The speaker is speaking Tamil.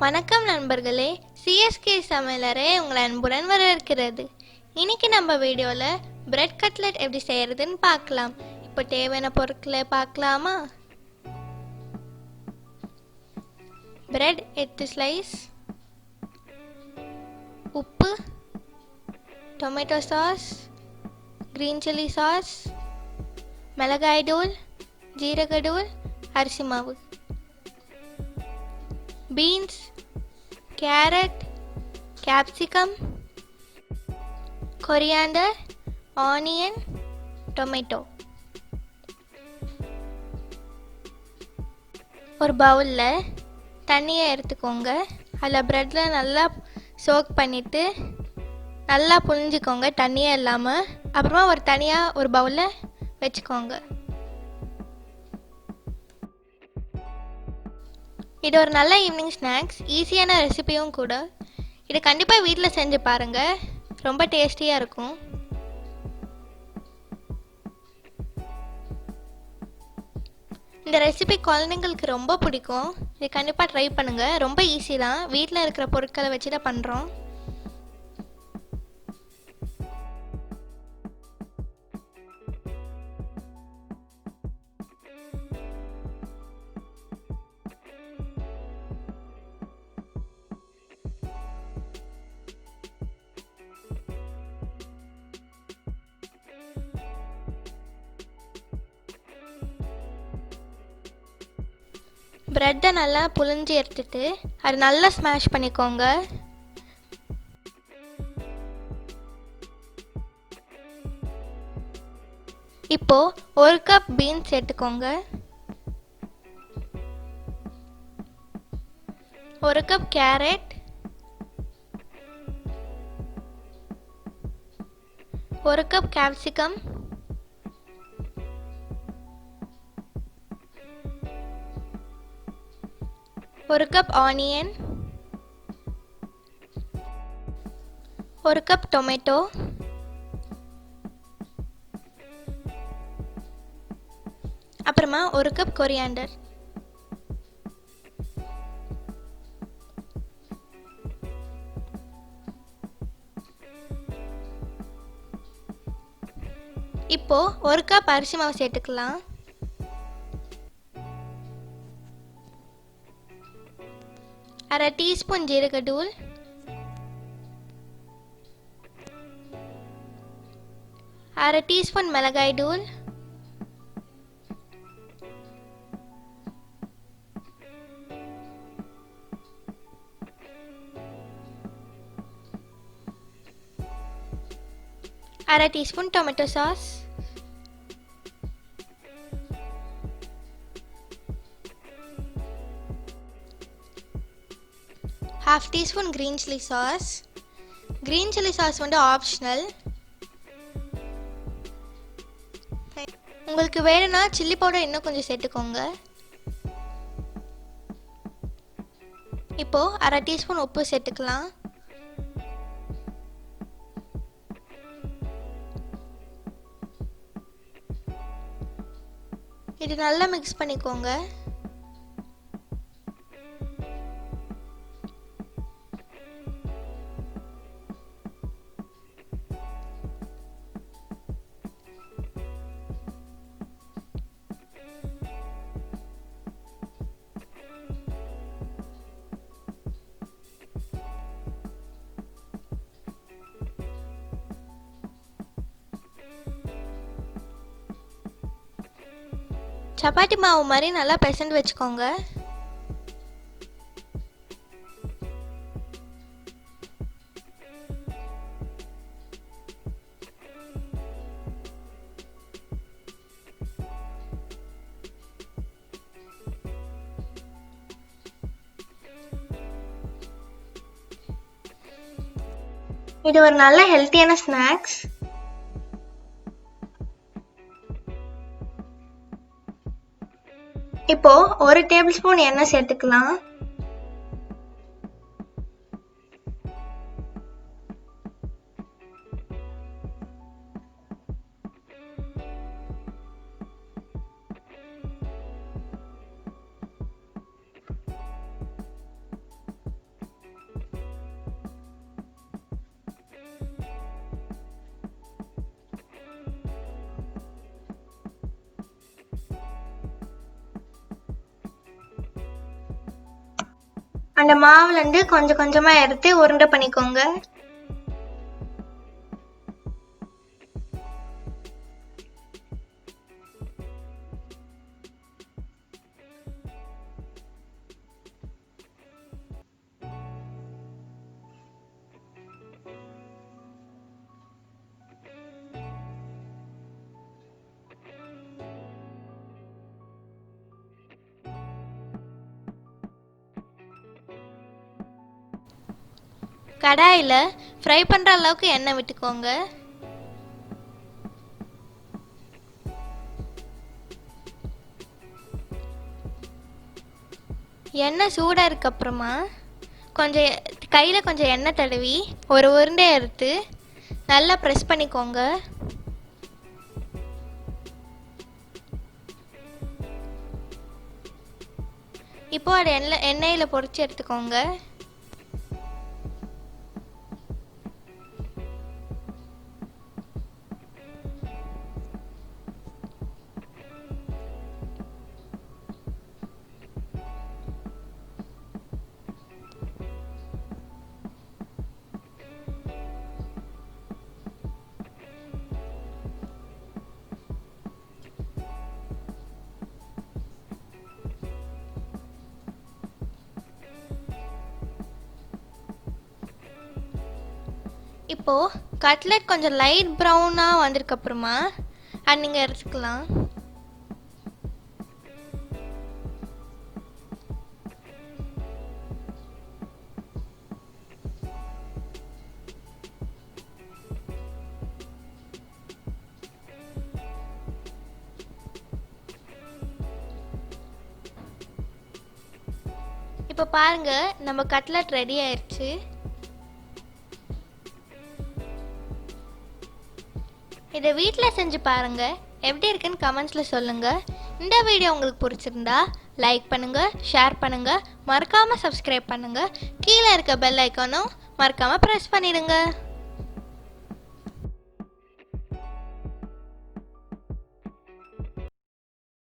வணக்கம் நண்பர்களே, சிஎஸ்கே சமையலறை உங்களை அன்புடன் வரவேற்கிறது. இன்னைக்கு நம்ம வீடியோவில் பிரெட் கட்லெட் எப்படி செய்யறதுன்னு பார்க்கலாம். இப்போ தேவையான பொருட்களை பார்க்கலாமா? பிரெட் 8 ஸ்லைஸ், உப்பு, tomato sauce, green chilli sauce, மிளகாய் தூள், ஜீரகத்தூள், அரிசி மாவு, beans, carrot, capsicum, coriander, onion, tomato. ஒரு பவுலில் தண்ணியை எடுத்துக்கோங்க. அதில் ப்ரெட்டில் நல்லா சோக் பண்ணிவிட்டு நல்லா புழிஞ்சிக்கோங்க தண்ணியே இல்லாமல். அப்புறமா ஒரு பவுலில் வச்சுக்கோங்க. இது ஒரு நல்ல ஈவினிங் ஸ்நாக்ஸ், ஈஸியான ரெசிபியும் கூட. இது கண்டிப்பாக வீட்டில் செஞ்சு பாருங்கள், ரொம்ப டேஸ்டியாக இருக்கும். இந்த ரெசிபி குழந்தைங்களுக்கு ரொம்ப பிடிக்கும். இது கண்டிப்பாக ட்ரை பண்ணுங்கள், ரொம்ப ஈஸி தான். வீட்டில் இருக்கிற பொருட்களை வச்சு தான் பண்ணுறோம். ப்ரெட்டை நல்லா புழிஞ்சு எடுத்துட்டு அது நல்லா ஸ்மாஷ் பண்ணிக்கோங்க. இப்போ 1 கப் பீன்ஸ் எடுத்துக்கோங்க, 1 cup carrot, 1 cup capsicum, 1 cup onion, 1 cup tomato, அப்புறமா 1 கப் கொரியாண்டர். இப்போ 1 கப் அரிசி மாவு சேர்த்துக்கலாம். அரை டீஸ்பூன் ஜீரகத்தூள், அரை டீஸ்பூன் மிளகாய் தூள், அரை teaspoon tomato sauce, half teaspoon green chilli sauce. Green chilli sauce வந்து ஆப்ஷனல். உங்களுக்கு வேணும்னா சில்லி பவுடர் இன்னும் கொஞ்சம் சேர்த்துக்கோங்க. இப்போ அரை டீஸ்பூன் உப்பு சேர்த்துக்கலாம். இது நல்லா மிக்ஸ் பண்ணிக்கோங்க. சப்பாத்தி மாவு மாதிரி நல்லா பிசைஞ்சு வச்சுக்கோங்க. இது ஒரு நல்ல ஹெல்த்தியான ஸ்நாக்ஸ். இப்போ 1 டேபிள் ஸ்பூன் எண்ணெய் சேர்த்துக்கலாம். அந்த மாவுலேருந்து கொஞ்சம் கொஞ்சமாக எடுத்து உருண்டை பண்ணிக்கோங்க. கடாயில் ஃப்ரை பண்ணுற அளவுக்கு எண்ணெய் விட்டுக்கோங்க. எண்ணெய் சூடாக இருக்கப்பறமா கையில் கொஞ்சம் எண்ணெய் தடவி ஒரு உருண்டையை எடுத்து நல்லா ப்ரெஸ் பண்ணிக்கோங்க. இப்போ அதை எண்ணெயில் பொரிச்சு எடுத்துக்கோங்க. இப்போது கட்லெட் கொஞ்சம் லைட் ப்ரௌனாக வந்ததுக்கப்புறமா அது நீங்கள் எடுத்துக்கலாம். இப்போ பாருங்கள், நம்ம கட்லெட் ரெடி ஆயிடுச்சு. இதை வீட்டில் செஞ்சு பாருங்கள், எப்படி இருக்குன்னு கமெண்ட்ஸில் சொல்லுங்கள். இந்த வீடியோ உங்களுக்கு பிடிச்சிருந்தா லைக் பண்ணுங்கள், ஷேர் பண்ணுங்கள், மறக்காமல் சப்ஸ்கிரைப் பண்ணுங்கள். கீழே இருக்க பெல் ஐக்கானும் மறக்காமல் ப்ரெஸ் பண்ணிடுங்க.